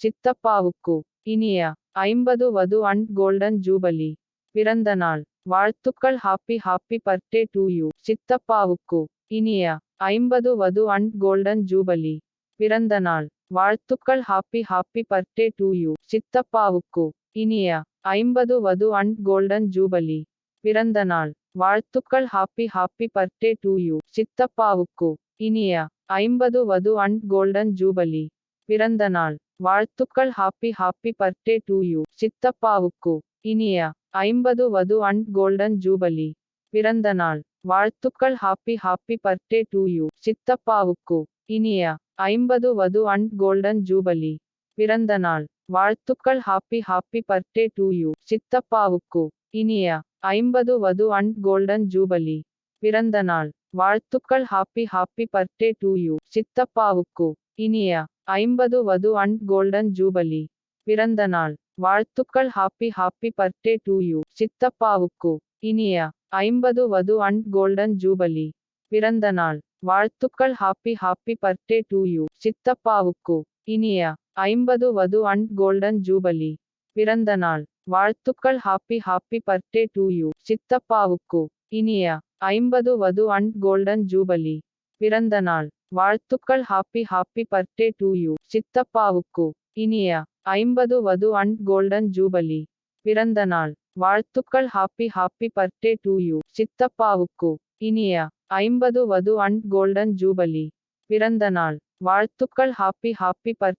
சித்தப்பாவுக்கு இனிய 50 வது and golden jubilee பிறந்த நாள் வாழ்த்துக்கள். Happy happy birthday to you. சித்தப்பாவுக்கு இனிய 50 வது அண்ட் கோல்டன் ஜூபலி பிறந்த நாள் வாழ்த்துக்கள். Happy happy birthday to you. சித்தப்பாவுக்கு இனிய 50 வது அண்ட் கோல்டன் ஜூபலி பிறந்த நாள் வாழ்த்துக்கள். Happy happy birthday to you. சித்தப்பாவுக்கு இனிய 50 வது அண்ட் கோல்டன் ஜூபலி பிறந்த நாள் வாழ்த்துக்கள். Happy happy birthday to you. சித்தப்பாவுக்கு இனிய 50 வது அண்ட் கோல்டன் ஜூபலி பிறந்த நாள் வாழ்த்துக்கள். Happy happy birthday to you. சித்தப்பாவுக்கு இனிய 50 வது அண்ட் கோல்டன் ஜூபலி பிறந்த நாள் வாழ்த்துக்கள். Happy happy birthday to you. சித்தப்பாவுக்கு இனிய 50 வது அண்ட் கோல்டன் ஜூபலி பிறந்த நாள் வாழ்த்துக்கள். Happy happy birthday to you. சித்தப்பாவுக்கு இனிய 50 வது அண்ட் கோல்டன் ஜூபலி பிறந்த நாள் வாழ்த்துக்கள். Happy happy birthday to you. சித்தப்பாவுக்கு இனிய 50 வது அண்ட் கோல்டன் ஜூபலி பிறந்த நாள் வாழ்த்துக்கள். Happy happy birthday to you. சித்தப்பாவுக்கு இனிய 50 வது அண்ட் கோல்டன் ஜூபலி பிறந்த நாள் வாழ்த்துக்கள். Happy happy birthday to you. சித்தப்பாவுக்கு இனிய 50 வது அண்ட் கோல்டன் ஜூபலி பிறந்த நாள் வாழ்த்துக்கள். Happy happy birthday to you. சித்தப்பாவுக்கு இனிய 50 வது அண்ட் கோல்டன் ஜூபலி பிறந்த நாள் வாழ்த்துக்கள். Happy happy birthday to you. சித்தப்பாவுக்கு இனிய 50 வது அண்ட் கோல்டன் ஜூபலி பிறந்த நாள் வாழ்த்துக்கள். Happy happy birthday